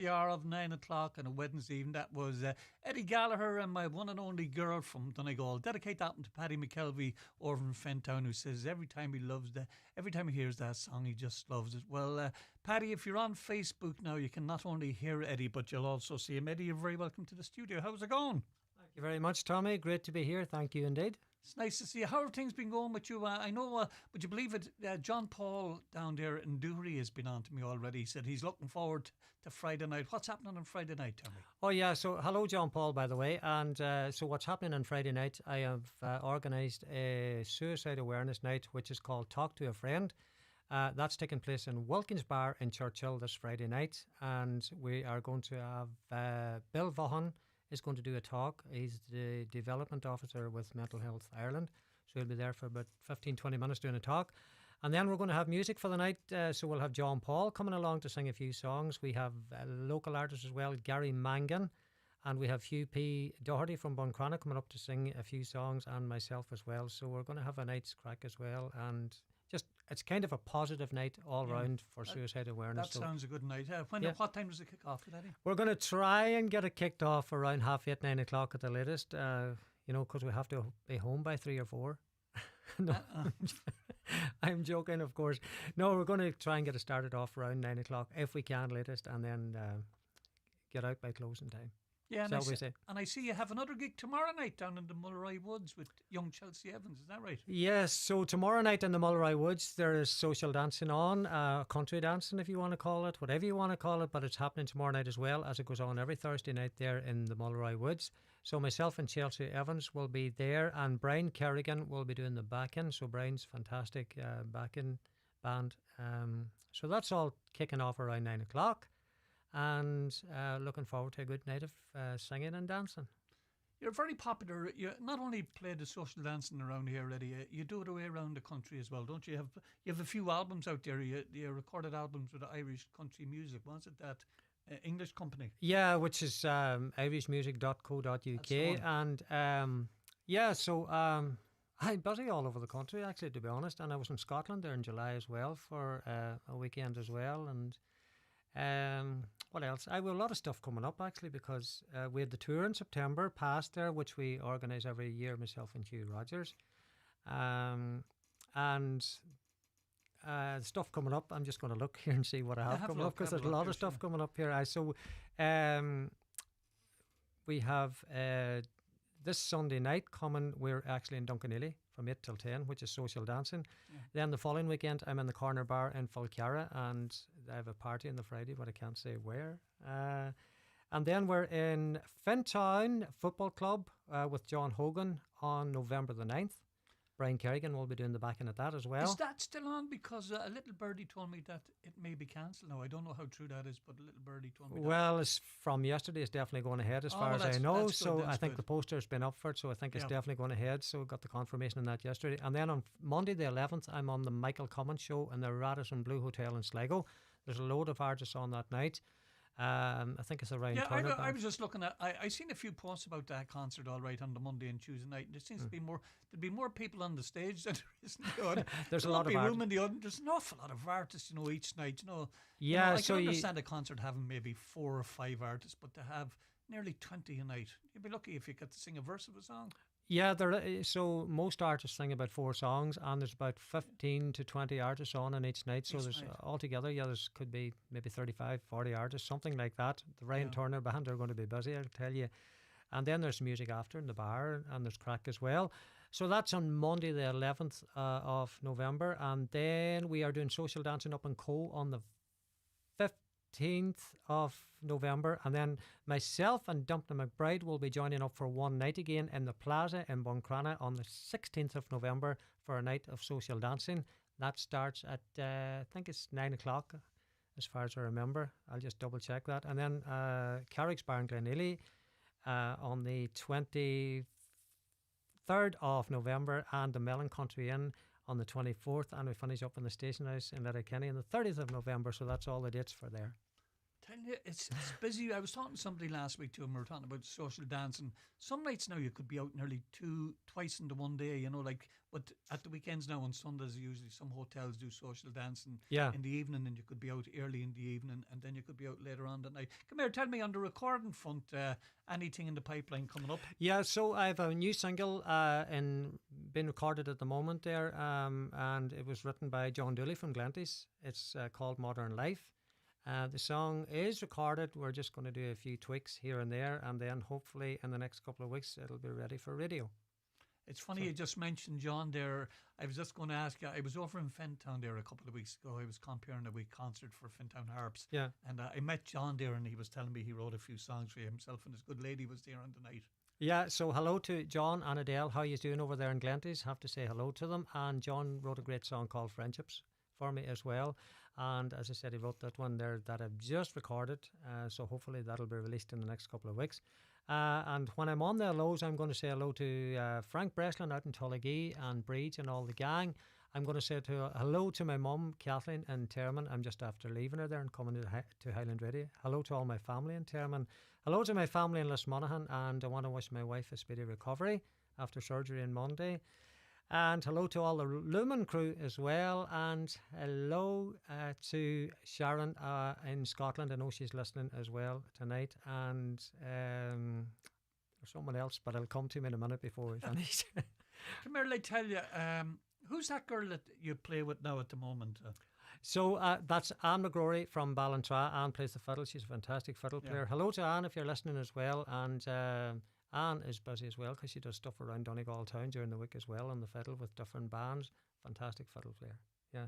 The hour of 9 o'clock on a Wednesday evening. That was Eddie Gallagher and my one and only girl from Donegal. Dedicate that one to Paddy McKelvey over in Fentown, who says every time every time he hears that song, he just loves it. Well, Paddy, if you're on Facebook now, you can not only hear Eddie, but you'll also see him. Eddie, you're very welcome to the studio. How's it going? Thank you very much, Tommy. Great to be here. Thank you indeed. It's nice to see you. How have things been going with you? I know, would you believe it, John Paul down there in Dewry has been on to me already. He said he's looking forward to Friday night. What's happening on Friday night, Tommy? Oh, yeah. So, hello, John Paul, by the way. And so what's happening on Friday night, I have organised a suicide awareness night, which is called Talk to a Friend. That's taking place in Wilkins Bar in Churchill this Friday night. And we are going to have Bill Vaughan is going to do a talk. He's the development officer with Mental Health Ireland. So he'll be there for about 15-20 minutes doing a talk. And then we're going to have music for the night. So we'll have John Paul coming along to sing a few songs. We have local artists as well, Gary Mangan. And we have Hugh P. Doherty from Buncrana coming up to sing a few songs, and myself as well. So we're going to have a night's crack as well. And just, it's kind of a positive night all round for suicide awareness. That sounds a good night. What time does it kick off, Daddy? We're going to try and get it kicked off around 8:30, 9 o'clock at the latest, because we have to be home by 3 or 4. No, I'm joking, of course. No, we're going to try and get it started off around 9 o'clock if we can latest, and then get out by closing time. Yeah, and I see you have another gig tomorrow night down in the Mullery Woods with young Chelsea Evans, is that right? Yes, so tomorrow night in the Mullery Woods there is social dancing on, country dancing if you want to call it, whatever you want to call it, but it's happening tomorrow night as well, as it goes on every Thursday night there in the Mullery Woods. So myself and Chelsea Evans will be there, and Brian Kerrigan will be doing the backing, so Brian's fantastic backing band. So that's all kicking off around 9 o'clock. And looking forward to a good night of singing and dancing. You're very popular. You not only play the social dancing around here, Eddie, you do it away around the country as well, don't you? You have a few albums out there. You recorded albums with Irish country music. Was it that English company? Yeah, which is irishmusic.co.uk. And so I'm busy all over the country, actually, to be honest. And I was in Scotland there in July as well for a weekend as well. And what else? I have a lot of stuff coming up actually, because we had the tour in September past there, which we organise every year, myself and Hugh Rogers. And stuff coming up, I'm just going to look here and see what I have coming up, because there's a lot of stuff coming up here. We have this Sunday night coming. We're actually in Duncanilly from 8 till 10, which is social dancing. Yeah. Then the following weekend, I'm in the Corner Bar in Fulcara, and I have a party on the Friday, but I can't say where. And then we're in Fintown Football Club with John Hogan on November the 9th. Brian Kerrigan will be doing the backing at that as well. Is that still on? Because a little birdie told me that it may be cancelled now. I don't know how true that is, but a little birdie told me well, it's from yesterday, it's definitely going ahead as far as I know. So I think the poster's been up for it, so I think it's definitely going ahead. So we got the confirmation on that yesterday. And then on Monday the 11th, I'm on the Michael Cummins show in the Radisson Blue Hotel in Sligo. There's a load of artists on that night. I think it's around. Yeah, I was just looking at. I seen a few posts about that concert, all right, on the Monday and Tuesday night. There seems to be more. There'd be more people on the stage than there is in the audience. There's a lot of room in the audience. There's an awful lot of artists, each night. Yeah, I can understand a concert having maybe 4 or 5 artists, but to have nearly 20 a night, you'd be lucky if you get to sing a verse of a song. Yeah, so most artists sing about 4 songs, and there's about 15 to 20 artists on each night. So there's altogether, there's could be maybe 35, 40 artists, something like that. The Ryan Turner band are going to be busy, I'll tell you. And then there's music after in the bar, and there's crack as well. So that's on Monday the 11th of November. And then we are doing social dancing up in Co on the 15th of November, and then myself and Dumpton McBride will be joining up for one night again in the Plaza in Buncrana on the 16th of November for a night of social dancing. That starts at I think it's 9 o'clock as far as I remember. I'll just double check that. And then Carrick's Bar in Glenilly on the 23rd of November, and the Mellon Country Inn on the 24th, and we finish up in the Station House in Letterkenny on the 30th of November. So that's all the dates for there. Tell you, it's busy. I was talking to somebody last week too, and we were talking about social dancing. Some nights now you could be out nearly twice in the one day, like, but at the weekends now on Sundays, usually some hotels do social dancing Yeah. in the evening, and you could be out early in the evening, and then you could be out later on that night. Come here, tell me on the recording front, anything in the pipeline coming up? Yeah, so I have a new single been recorded at the moment there, and it was written by John Dooley from Glenties. It's called Modern Life. The song is recorded. We're just going to do a few tweaks here and there, and then hopefully in the next couple of weeks it'll be ready for radio. It's funny you just mentioned John there. I was just going to ask you, I was over in Fentown there a couple of weeks ago. I was comparing a wee concert for Fentown Harps. Yeah. And I met John there, and he was telling me he wrote a few songs for himself, and his good lady was there on the night. Yeah, so hello to John and Adele. How you doing over there in Glenties? Have to say hello to them. And John wrote a great song called Friendships for me as well. And as I said, he wrote that one there that I've just recorded. So hopefully that'll be released in the next couple of weeks. And when I'm on the hellos, I'm going to say hello to Frank Breslin out in Tullagee and Breach and all the gang. I'm going to say hello to my mum, Kathleen, in Termon. I'm just after leaving her there and coming to Highland Radio. Hello to all my family in Termon. Hello to my family in Lismonaghan. And I want to wish my wife a speedy recovery after surgery on Monday. And hello to all the Lumen crew as well. And hello to Sharon in Scotland. I know she's listening as well tonight. And there's someone else, but I'll come to me in a minute before we finish. Come here, let tell you, who's that girl that you play with now at the moment? So that's Anne McGrory from Ballantrae. Anne plays the fiddle. She's a fantastic fiddle player. Hello to Anne if you're listening as well. And Anne is busy as well because she does stuff around Donegal town during the week as well on the fiddle with different bands. Fantastic fiddle player. Yeah.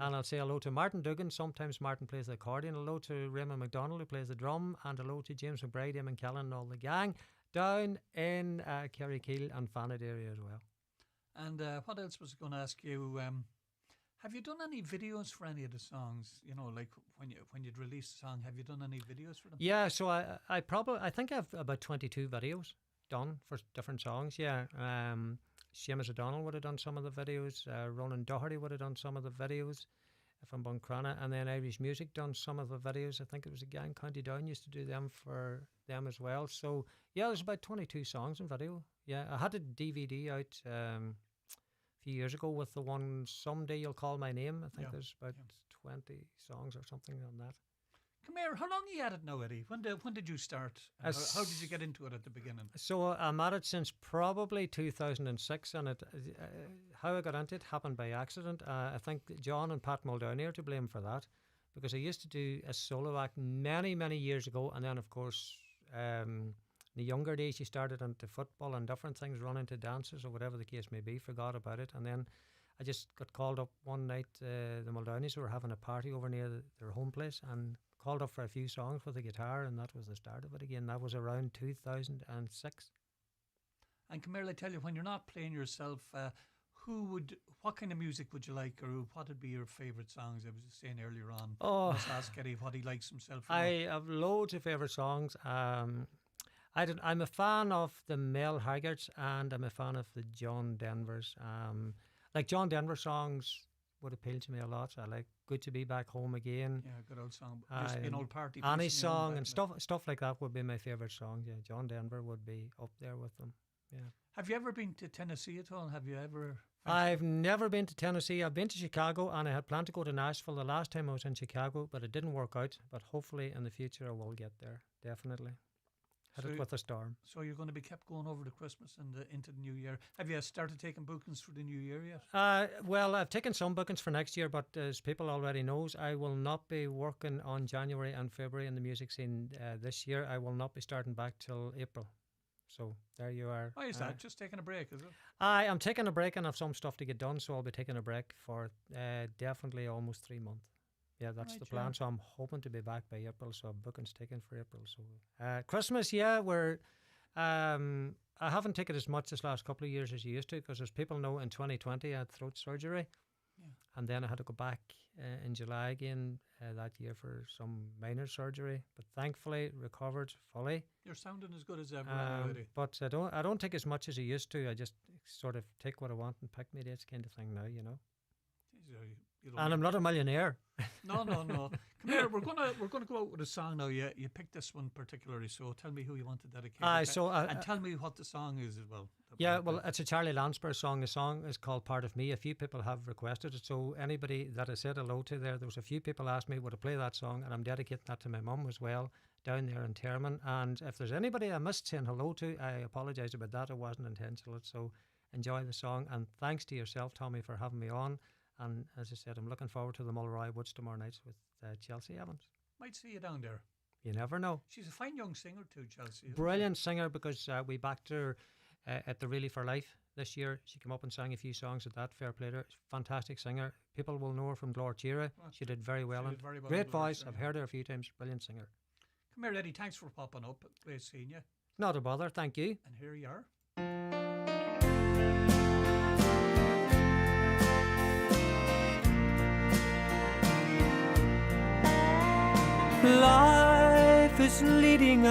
And I'll say hello to Martin Duggan. Sometimes Martin plays the accordion. Hello to Raymond McDonald who plays the drum. And hello to James McBride, Eamon Callan and all the gang down in Kerrykeel and Fanad area as well. And what else was I going to ask you? Have you done any videos for any of the songs? Like when you'd release a song, have you done any videos for them? Yeah, so I think I've about 22 videos done for different songs. Yeah, Seamus O'Donnell would have done some of the videos. Ronan Doherty would have done some of the videos from Buncrana, and then Irish Music done some of the videos. I think it was a gang County Down used to do them for them as well. So yeah, there's about 22 songs in video. Yeah, I had a DVD out few years ago with the one Someday You'll Call My Name. I think there's about 20 songs or something on that. Come here, how long are you at it now, Eddie? When did you start? How did you get into it at the beginning? So I'm at it since probably 2006, and how I got into it happened by accident. I think John and Pat Muldowney are to blame for that, because I used to do a solo act many, many years ago, and then of course in the younger days, you started into football and different things, running to dances or whatever the case may be, forgot about it. And then I just got called up one night. The Muldownys were having a party over near their home place and called up for a few songs with the guitar, and that was the start of it again. That was around 2006. And come here, I tell you, when you're not playing yourself, what kind of music would you like, or what would be your favourite songs? I was just saying earlier on. Oh, let's ask Eddie what he likes himself. I have loads of favourite songs. I'm a fan of the Mel Haggards, and I'm a fan of the John Denvers. Like John Denver songs would appeal to me a lot. I like Good to Be Back Home Again. Yeah, good old song. Used to be an old party. Annie's song and stuff like that would be my favourite songs. Yeah, John Denver would be up there with them. Yeah. Have you ever been to Tennessee at all? Have you ever? I've never been to Tennessee. I've been to Chicago, and I had planned to go to Nashville the last time I was in Chicago, but it didn't work out. But hopefully in the future I will get there. Definitely. Headed with a storm. So you're going to be kept going over the Christmas and into the New Year. Have you started taking bookings for the New Year yet? Well, I've taken some bookings for next year, but as people already knows, I will not be working on January and February in the music scene this year. I will not be starting back till April. So there you are. Why is that? Just taking a break, is it? I am taking a break and have some stuff to get done, so I'll be taking a break for definitely almost 3 months. Yeah, that's the plan. So I'm hoping to be back by April. So bookings taken for April. So Christmas, I haven't taken as much this last couple of years as I used to, because as people know, in 2020 I had throat surgery, and then I had to go back in July again that year for some minor surgery. But thankfully recovered fully. You're sounding as good as ever already. But I don't take as much as I used to. I just sort of take what I want and pick me dates kind of thing now, you know. You know, And I'm not a millionaire. No. Come here. We're gonna go out with a song now. You picked this one particularly, so tell me who you want to dedicate it to, and tell me what the song is as well. Yeah, well, it's a Charlie Lansbury song. The song is called Part of Me. A few people have requested it, so anybody that I said hello to there was a few people asked me would I play that song, and I'm dedicating that to my mum as well down there in Terman. And if there's anybody I missed saying hello to, I apologise about that. It wasn't intentional. So enjoy the song, and thanks to yourself, Tommy, for having me on. And as I said, I'm looking forward to the Mulroy Woods tomorrow night with Chelsea Evans. Might see you down there. You never know. She's a fine young singer too, Chelsea. Brilliant singer, because we backed her at the Really for Life this year. She came up and sang a few songs at that. Fair play to her. Fantastic singer. People will know her from Glór Tíre. She did very well. Great voice. I've heard her a few times. Brilliant singer. Come here, Eddie. Thanks for popping up. Great seeing you. Not a bother. Thank you. And here you are. Life is leading